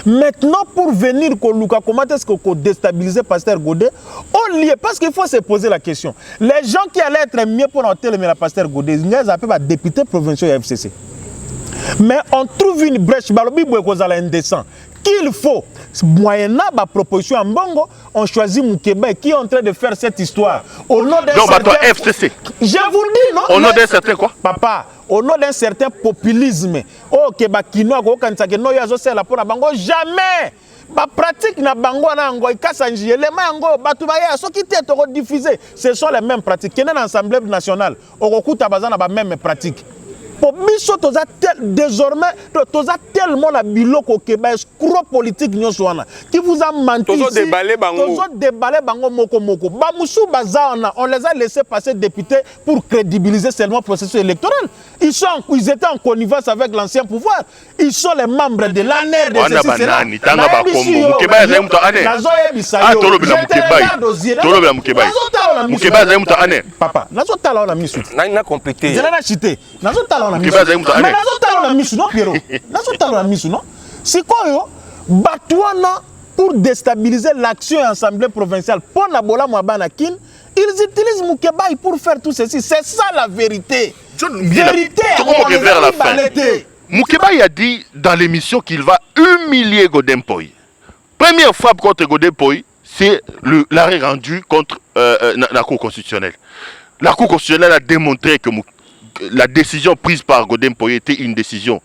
Maintenant, pour venir, comment est-ce qu'on peut déstabiliser pasteur Godet? On lié, parce qu'il faut se poser la question. Les gens qui allaient être mieux pour entrer le pasteur Godet, ils appellent député provincial FCC. Mais on trouve une brèche, indécent. Qu'il faut, moyennant ma proposition en Bongo, on choisit Moukeba qui est en train de faire cette histoire. Au nom d'un certain...
FCC.
Je vous dis, non?
Au nom d'un certain quoi?
Papa, au nom d'un certain populisme. Oh, Kebakino, Kansakeno, Yazose, la Pona Bango, jamais! Ma pratique na bango na ngo ikasanji élément ngo batubaya so qui tête diffusé, ce sont les mêmes pratiques. Kena dans l'Assemblée nationale, okuta bazana ba même pratique. Pour biso toza désormais toza tellement la biloko Québec escroc politique nyoswana qui vous a menti. Tozo déballer bango moko moko. Ba musu bazana, on les a laissé passer députés pour crédibiliser seulement le processus électoral. Ils étaient en connivence avec l'ancien pouvoir. Ils sont les membres de l'ANR de Papa, nazo tala na misu.
Na complété.
Je l'ai cité. Nazo tala na misu. Mais nazo tala na misu non Pierrot. Nazo tala na misu non. Si quoi Batouana pour déstabiliser l'action en assemblée provinciale pour Nabola Mwabanakin, ils utilisent Moukebaï pour faire tout ceci. C'est ça la vérité. Vérité.
Vers la fin. Moukebaï a dit dans l'émission qu'il va humilier Godempoy. Première frappe contre Godempoy, c'est l'arrêt rendu contre la Cour constitutionnelle. La Cour constitutionnelle a démontré que la décision prise par Godem Poye était une décision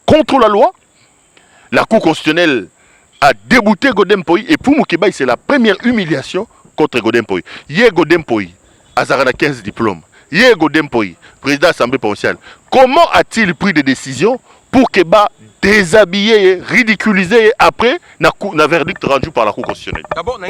contre la loi. La Cour constitutionnelle a débouté Godem Poye et pour Moukébaï, c'est la première humiliation contre Godem Poye. Hier, Godem Poye, Azarana 15 diplômes. Hier, Godem Poye, président de l'Assemblée provinciale. Comment a-t-il pris des décisions pour Keba déshabiller, ridiculiser et après, na verdict rendu par la Cour constitutionnelle?
D'abord,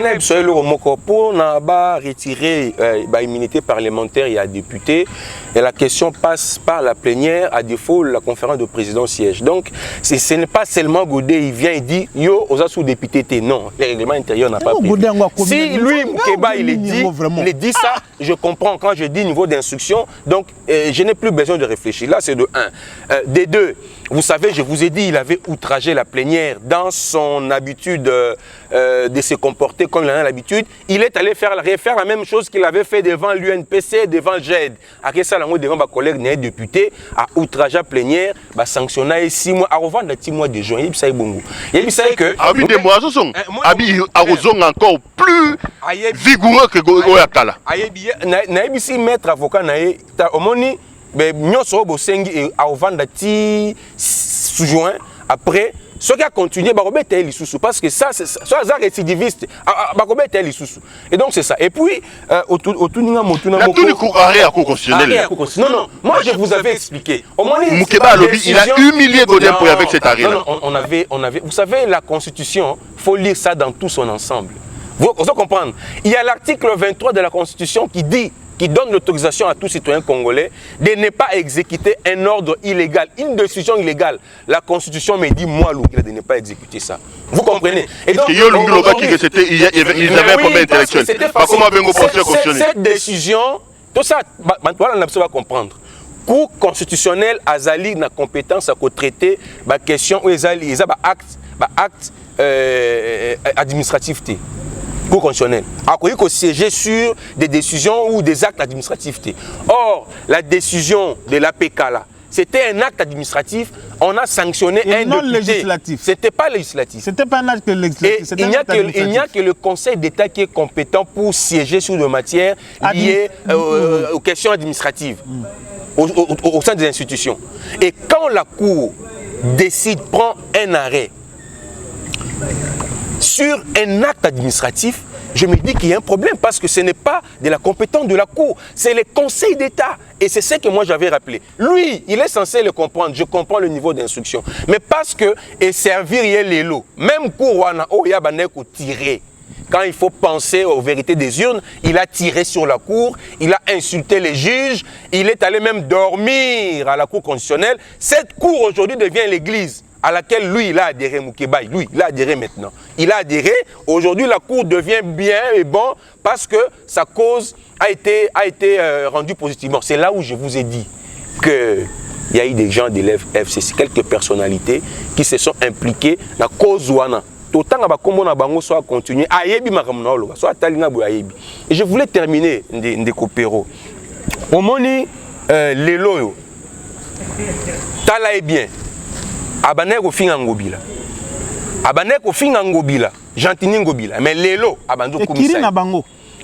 pour retirer l'immunité parlementaire et à député, et la question passe par la plénière, à défaut la conférence de président siège. Donc, ce n'est pas seulement Godé, il vient et dit yo, aux sous-députés, non, le règlement intérieur n'a pas pris. Si lui, Moukeba, il dit ça, je comprends quand je dis niveau d'instruction, donc je n'ai plus besoin de réfléchir. Là, c'est de 1. Des 2, vous savez, je vous ai dit, il avait outragé la plénière dans son habitude de se comporter comme il en a l'habitude. Il est allé refaire la même chose qu'il avait fait devant l'UNPC, devant GED. Après ça, devant ma collègue député, à outrager la plénière, sanctionner 6 mois, à revendre 6 mois de juin. Il sait que.
Abi des mois, Abi Arozong encore plus vigoureux que Goyakala.
Naïbisi maître avocat naïe, omoni. Mais nous sommes au vendre sous juin après ce qui a continué parce que ça c'est un récidiviste et donc c'est ça et puis non moi je vous avais expliqué
Moukeba Alobi il a humilié Godem Poye avec cet arrêt là.
On avait vous savez la constitution faut lire ça dans tout son ensemble vous comprenez il y a l'article 23 de la constitution qui donne l'autorisation à tout citoyen congolais de ne pas exécuter un ordre illégal, une décision illégale. La Constitution me dit, moi, de ne pas exécuter ça. Vous comprenez? Et donc,
ils avaient un problème intellectuel.
Cette décision, tout ça, on va comprendre. Cour constitutionnelle, Azali n'a compétence à traiter la question où ils ont acte administratif. Cour constitutionnelle. Il faut siéger sur des décisions ou des actes administratifs. Or, la décision de l'APK là, c'était un acte administratif, on a sanctionné un
non
député.
Législatif.
C'était pas législatif.
C'était pas un acte législatif.
Il n'y a que le Conseil d'État qui est compétent pour siéger sur des matières liées aux questions administratives au sein des institutions. Et quand la Cour décide, prend un arrêt sur un acte administratif, je me dis qu'il y a un problème parce que ce n'est pas de la compétence de la Cour, c'est le Conseil d'État. Et c'est ce que moi j'avais rappelé. Lui, il est censé le comprendre, je comprends le niveau d'instruction. Mais parce que, et servir les lots, même Cour, tiré. Quand il faut penser aux vérités des urnes, il a tiré sur la Cour, il a insulté les juges, il est allé même dormir à la Cour constitutionnelle. Cette Cour aujourd'hui devient l'église à laquelle lui, il a adhéré, Moukébaï. Lui, il a adhéré maintenant. Il a adhéré. Aujourd'hui, la Cour devient bien et bon parce que sa cause a été rendue positivement. C'est là où je vous ai dit qu'il y a eu des gens de l'FCC, quelques personnalités qui se sont impliquées dans la cause Ouana. Autant que bango soit continué, et je voulais terminer de Kopero. Au moni les loyaux, tala est bien. Abanek au fin ngobila. Abanek au fin ngobila. Gentini ngobila. Mais lelo abanzo kumisai.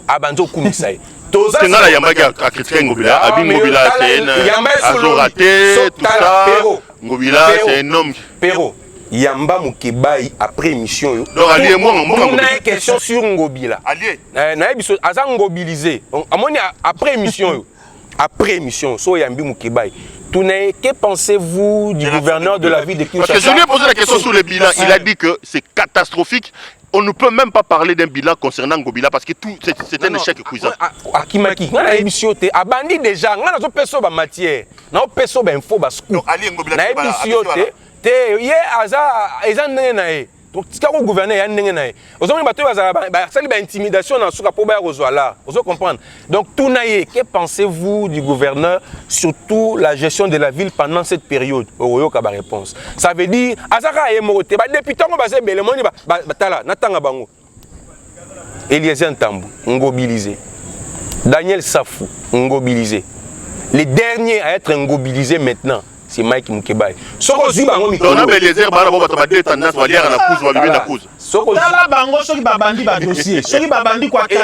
Abanzo kumisai.
C'est là yambaki a critiqué ngobila. Abi ngobila c'est un raté tout ça. Ngobila c'est un homme.
Pero Yamba Moukébaï après émission.
Donc allié moi
on a une question sur ngobila.
Allié.
Na biso azan ngobiliser. Amoni après émission. Après émission so Yambi Moukébaï. Que pensez-vous du gouverneur de la ville de Kinshasa?
Parce que je lui ai posé la question sur le bilan. Il a dit que c'est catastrophique. On ne peut même pas parler d'un bilan concernant Ngobila parce que tout c'est un échec cuisant.
Akimaki, on a émission te abandi déjà, on a peso ba matière. Na peso ba info ba scoop. Na émission te ye aza ezan nae. Donc si le gouverneur ya ndenge nae. Ozomoni bato ba sali ba intimidation na suka po ba rozwala. Vous comprenez? Donc tout nae, que pensez-vous du gouverneur surtout la gestion de la ville pendant cette période? Oyoka ba réponse. Ça veut dire azaka ye moté ba député ngo ba se belemoni ba tala na tanga bango. Eliezer Ntambu ngobilisé. Daniel Safou ngobilisé. Les derniers à être ngobilisés maintenant, c'est Mike Mukeba. Soko zi bango mikolo.
On a Beliezer bana bo bato ba deux tendances ba lier na cause ba bibi na cause.
Soko zi
tala bango soki babandi ba dossier soki babandi kwa
suka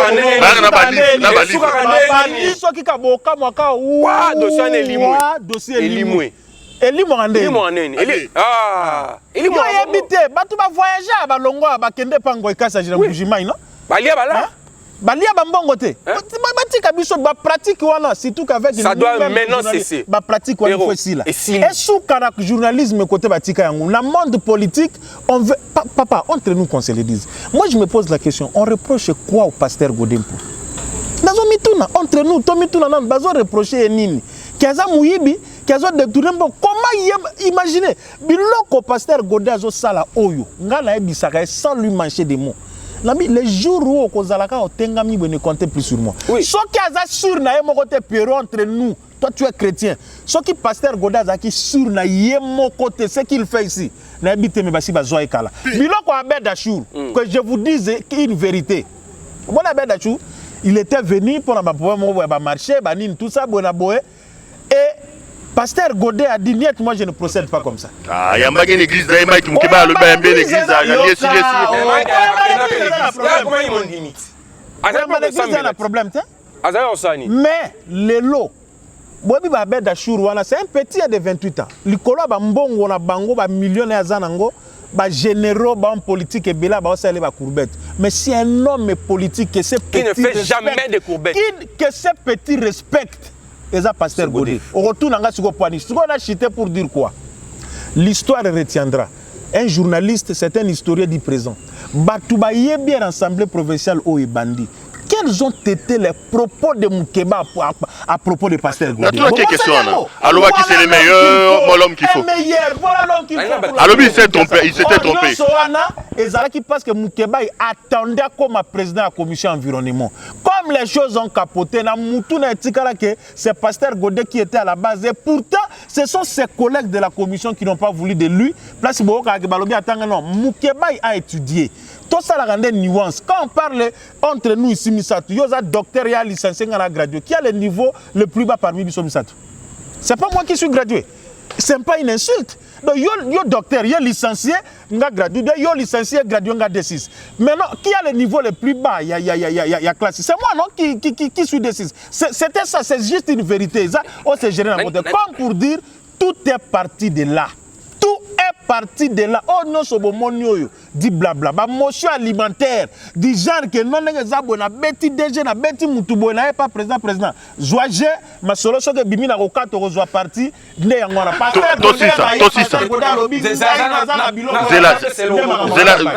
kane
na bali
suka kane
soki ka boka mwaka
wa dossier ne limwe
dossier
limwe
elimo ngande
elimo nene eli elimo
yo yebite bato ba voyager ba longo ba kende pango ikasa jina bujimai no
balia bala
balia bambongo te batika biso ba pratique wana surtout qu'avec
ça doit maintenant cesser
ba pratique wana faut sila et sous kana journalisme côté batika yango la monde politique on veut papa entre nous qu'on se le dise moi je me pose la question on reproche quoi au pasteur Godempo nazo mituna entre nous to mituna nan bazo reprocher nini kaza muyibi kaza détourner comment imaginer biloko pasteur Godazo sala oyo ngana ebisaka sans lui mancher des mots. Les jours où Kozalaka Otengami ne comptait plus sur moi. Ce qui est sûr, entre nous, toi tu es chrétien. Ce qui pasteur Godaza qui sur na yemo côté, ce qu'il fait ici. N'habite me basi bazoa ekala. Biloko Abed Achour, que je vous dise une vérité. Bon Abed Achour, il était venu pour marcher, tout ça, et pasteur Godet a dit niet, moi je ne procède pas comme ça.
Ah, il y a une église là, Mike Mukeba, le BMB, l'église là, il y
a un problème. Mais les lots, c'est un petit de 28 ans. Le colo ba mbongo na bango ba millionnaire zanango, ba généraux ba politique et bela ba osale ba courbette. Mais si un homme politique que ce petit
qui ne fait jamais de courbette,
que ce petit respecte. Et ça, pasteur Godé. On retourne en Gassougo Poani. Ce qu'on a chité pour dire quoi? L'histoire retiendra. Un journaliste, c'est un historien du présent. Batouba y bien l'Assemblée provinciale au Ibandi. Quels ont été les propos de Mukeba à propos de pasteur Godé?
Il y a une question. Alors, qui c'est le meilleur, l'homme qu'il faut?
Voilà l'homme qu'il faut.
Alors, il s'est trompé. Il s'était trompé.
Et ça qui parce que Mukeba attendait comme président de la commission environnement. Comme les choses ont capoté, c'est pasteur Godé qui était à la base. Et pourtant, ce sont ses collègues de la commission qui n'ont pas voulu de lui. Place Mukeba a étudié. Tout ça a rendu nuance. Quand on parle entre nous ici, Misato, il y a un docteur qui a licencié, qui a gradué. Qui a le niveau le plus bas parmi nous, Misato? Ce n'est pas moi qui suis gradué. Ce n'est pas une insulte. Donc, il y a un docteur, il y a licencié, il a gradué, il y a licencié, gradué, il a D6. Maintenant, qui a le niveau le plus bas? Il y a classe. C'est moi, non, qui suis D6. C'était ça, c'est juste une vérité. Ça, on s'est géré dans le côté. Comme pour dire, tout est parti de là. Tout est parti de là. Oh non, ce bon dit blabla. Bah, motion alimentaire, du genre que non, les abonnés, bêtis DG, na bêtis Moutoubo, n'a pas président. Zoagé, ma solution que Bimi n'a aucun tour soit parti, n'est en moi pas.
Toi aussi ça.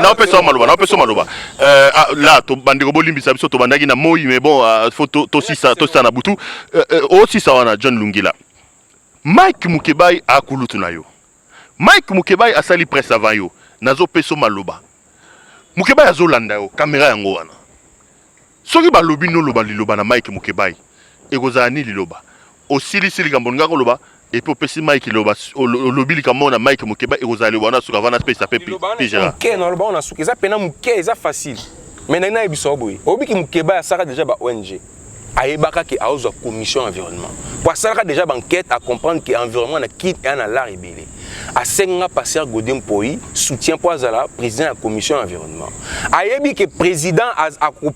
Non, peut ça malouba. Là, to bandirobo limbisa biso to bandagi na moi, mais bon, photo aussi ça na butu. Aussi ça on a John Lungila. Mike Mukeba a kulutunayo. Mike Mukeba a sali presse avant yo. Nazo peso maloba. Mukeba ya zolanda yo caméra yango wana. Soki ba lobi no loba liloba na Mike Mukeba. Ekozani liloba. Osili sili kambonga ko loba et puis pesi Mike liloba lobi likamona na Mike Mukeba ekozali wana suka vana space apepi. Pejera.
OK na loba on suka za pena muke eza facile. Mais na ebiso boy. Obiki Mukeba ya saka déjà ba ONG. Aïbaka qui a une commission environnement. Pour ça, déjà enquête à comprendre que l'environnement est un alarme rébellé. À 5 ans, passer Godin Poi soutient pour la président de la commission environnement. Aïebi que le président a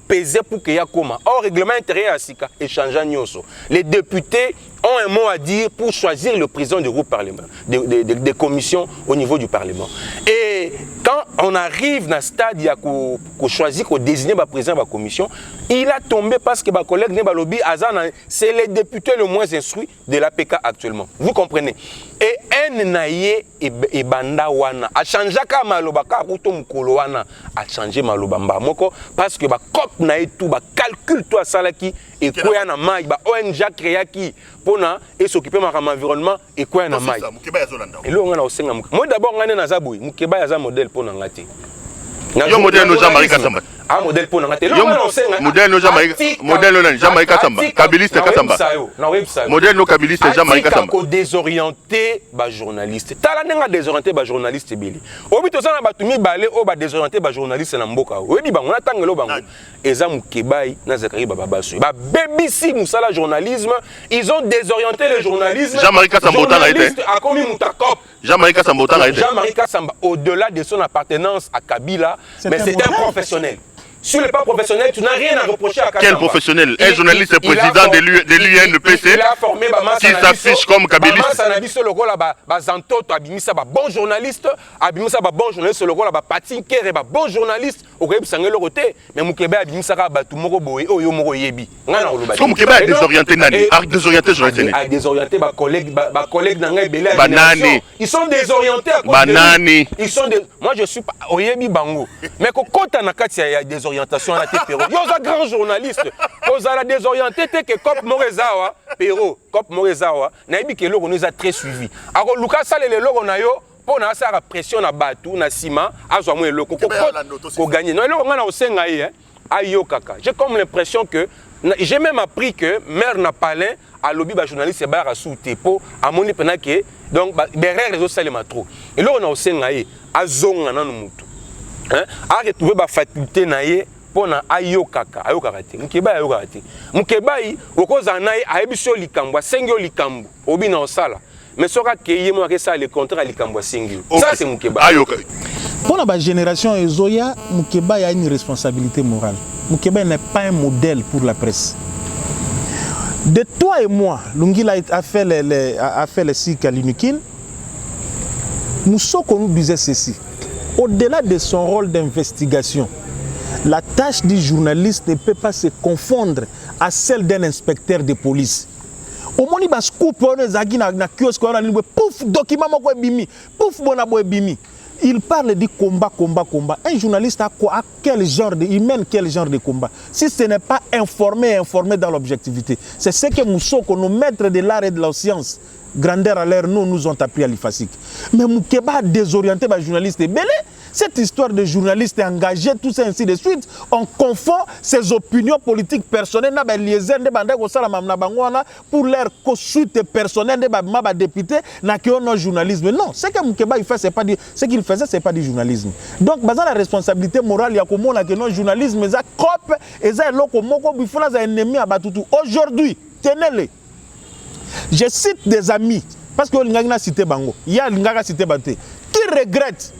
pesé pour qu'il y ait comment. Or, règlement intérieur à Sika échange à Nyoso. Les députés ont un mot à dire pour choisir le président du groupe parlement, des commissions au niveau du Parlement. Et quand on arrive dans le stade, il y a qu'on choisit, qu'on désigne le président de la commission, il a tombé parce que ma collègue Nebalobi Azan, c'est les députés le moins instruits de l'APK actuellement. Vous comprenez? Et un naïe et banda wana a changé ka maloba ka kuto mukolo wana a changé maloba mbamoko parce que ba cop naïe tout ba calcul toi salaki et quoi na mai ba ONG créaki pona et s'occuper ma environnement et quoi na mai. Et là on a osenga moi d'abord ngane na zaboui Mukeba ya za modèle pona ngati.
Yo modèle no Jean-Marie Kasamba.
un modèle pour n'engager
modèle no Jamaïca Samba kabiliste Kasamba modèle no kabiliste Jamaïca Samba
ko désorienter ba journaliste tala nenga désorienter ba journaliste beli obi tozana batumi balé o ba désorienter ba journaliste na mboka obi bango na tangelo bango eza mukebai na Zakari baba basu ba BBC musala journalisme ils ont désorienté le journalisme
Jamaïca Samba
a commis mutakop
Jamaïca
Samba au-delà de son appartenance à Kabila mais c'est un professionnel. Sur le plan professionnel, tu n'as rien à reprocher à Kasamba.
Quel professionnel? Un journaliste président de l'UNPC qui s'affiche comme kabiliste.
Bon journaliste, le rôle Patin Kere, bon journaliste, au Québec, c'est le côté. Mais Moukeba a Bimisa Batumoro Boé, Oyomoro Yebi.
Moukeba a désorienté Nani, a désorienté journaliste.
A désorienté ma collègue Nangay Belé.
Banani.
Ils sont désorientés à cause
Banani.
Ils sont moi je suis pas Oyebi Bango. Mais quand Tanakati il y a des orientation à Péro. Yo za grand journaliste. Vous allez désorienter que Cop Morezawa, Péro, Cop Morezawa, naïbi que l'on nous a très suivi. Alors Lucas Sale le logo na yo pour na sa pression na batu na ciment, azwa mo loko ko gagner. Non le on a osenga yi ayo kaka. J'ai comme l'impression que j'ai même appris que maire na palin à lobby ba journaliste ba rasu tepo a moni pena que donc derrière les autres salema trop. Et là on a osenga yi azonga na mutu. Hein? A retrouver ba faculté na ye pona ayokaka te mukeba ayokaka te mukeba yi okoza na ye ayebiso likambo sengyo likambo obina osala mais soka keye mo ke ça le contrat likambo sengyo ça c'est mukeba
ayoka
pour la génération Ezoya Mukeba a une responsabilité morale. Mukeba n'est pas un modèle pour la presse. De toi et moi, Lungila a fait le cycle à l'Unikin. Moussoko nous disait ceci. Au-delà de son rôle d'investigation, la tâche du journaliste ne peut pas se confondre à celle d'un inspecteur de police. Au moment où il scoop na kiosque pouf document moko bimi, pouf bona boy bimi. Il parle du combat. Un journaliste a quel genre il mène quel genre de combat? Si ce n'est pas informé dans l'objectivité, c'est ce que Moussoko, nos maîtres de l'art et de la science, grandeur à l'air, nous ont appris à l'IFASIC. Mais Moukeba a désorienté les journalistes. Cette histoire de journalistes engagés, tout ça ainsi de suite, on confond ses opinions politiques personnelles pour leur consulte personnelle de députés dans journalisme. Non, ce que Moukeba il fait, c'est pas du, ce qu'il faisait, c'est pas du journalisme. Donc, basant la responsabilité morale, il y a comme on a que non journalisme, ils ont cop, ils ont ennemi à Batutu. Aujourd'hui, tenez-les. Je cite des amis, parce que l'Ingagna cité Bango, il y a l'Ingaga cité Baté, qui regrettent,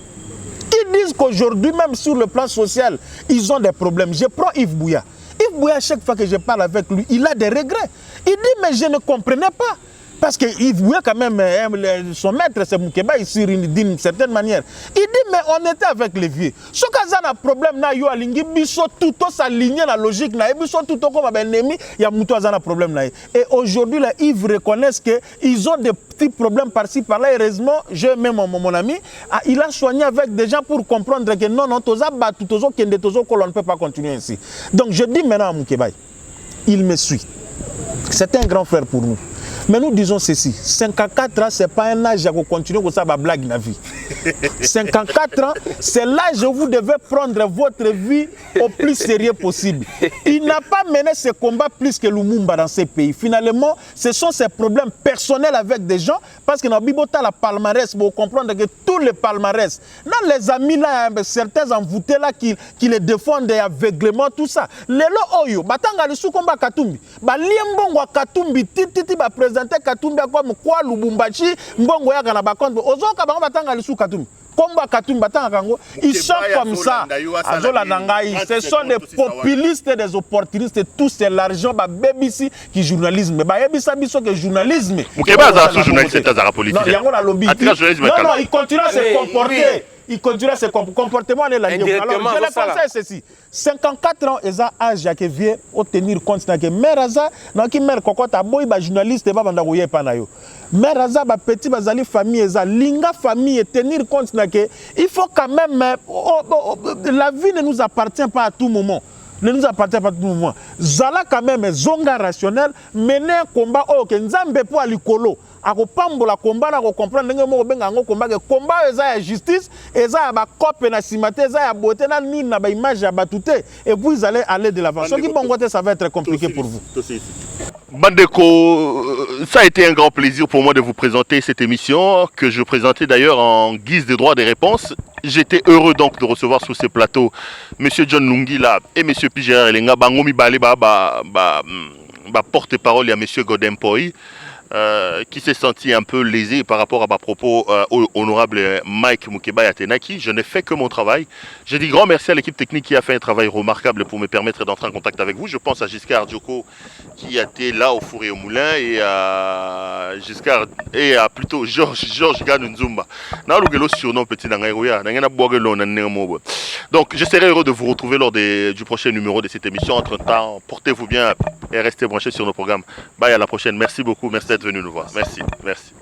qui disent qu'aujourd'hui, même sur le plan social, ils ont des problèmes. Je prends Yves Bouya. Yves Bouya, chaque fois que je parle avec lui, il a des regrets. Il dit, mais je ne comprenais pas. Parce que Yves Bouya, quand même, son maître, c'est Moukeba, ici, d'une certaine manière. Il dit, mais on était avec les vieux. Ce qu'il y a un problème, il faut tout s'aligner la logique, il faut tout comme un ennemi, il y a un problème. Et aujourd'hui, Yves reconnaissent qu'ils ont des petits problèmes par-ci, par-là. Heureusement, même mon ami, il a soigné avec des gens pour comprendre que non, on ne peut pas continuer ainsi. Donc je dis maintenant à Moukeba, il me suit. C'est un grand frère pour nous. Mais nous disons ceci, 54 ans, ce n'est pas un âge pour continuer comme ça, blague la vie. 54 ans, c'est l'âge où vous devez prendre votre vie au plus sérieux possible. Il n'a pas mené ce combat plus que Lumumba dans ces pays. Finalement, ce sont ses problèmes personnels avec des gens, parce que dans Bibota, la palmarès, vous comprendre que tous les palmarès, dans les amis là, certains envoûtés là qui les défendent aveuglément, tout ça. Les lots oyo, batanga le sous-combat Katumbi, liembongo Katumbi, titi ba présenté Katumbi comme quoi Lubumbashi, mbongo ya kana bakonde, ozoka bango batanga le sous Katumbi. Combat Katumbi batanga kango, ils sont comme ça. Azola nangai, ce sont des populistes et des opportunistes, tout c'est l'argent ba BBC qui journalisme, ba yebisa biso que journalisme.
Mukeba za sous journaliste c'est à politique.
Non, yango la lobby. Non, il continue à se comporter. Il continue à se comportement de la alors, je le conseille ceci. 54 ans, ils ont âge à vieux au tenir compte que mère Aza, dans qui mère kokota boy ba journaliste ba banda goye pa na yo. Mère Aza ba petit bazali famille eza linga famille et tenir compte que il faut quand même la vie ne nous appartient pas à tout moment. Ne nous appartient pas à tout moment. Zala quand même zonga rationnel mener un combat au que nzambe po alikolo. akopambola combat na comprendre ndenge moko benga ngo combat que combat eza ya justice eza ba copie na simate eza ya beauté na nini na ba image ya batuté et puis vous allez aller de l'avant. Ce qui bon côté ça va être compliqué pour vous.
Bandeko, ça a été un grand plaisir pour moi de vous présenter cette émission que je présentais d'ailleurs en guise de droit des réponses. J'étais heureux donc de recevoir sur ces plateaux Monsieur John Lungila et Monsieur Pigera Elenga Bangomi Bale porte-parole à Monsieur Godin Poi. Qui s'est senti un peu lésé par rapport à ma propos au honorable Mike Mukeba Yatenaki. Je n'ai fait que mon travail. Je dis grand merci à l'équipe technique qui a fait un travail remarquable pour me permettre d'entrer en contact avec vous. Je pense à Giscard Dioko qui a été là au four et au moulin et à Giscard et à plutôt Georges Ganunzumba. Donc je serai heureux de vous retrouver lors du prochain numéro de cette émission. Entre-temps, portez-vous bien et restez branchés sur nos programmes. Bye, à la prochaine. Merci beaucoup. Merci d'être venu nous voir. Merci. Merci.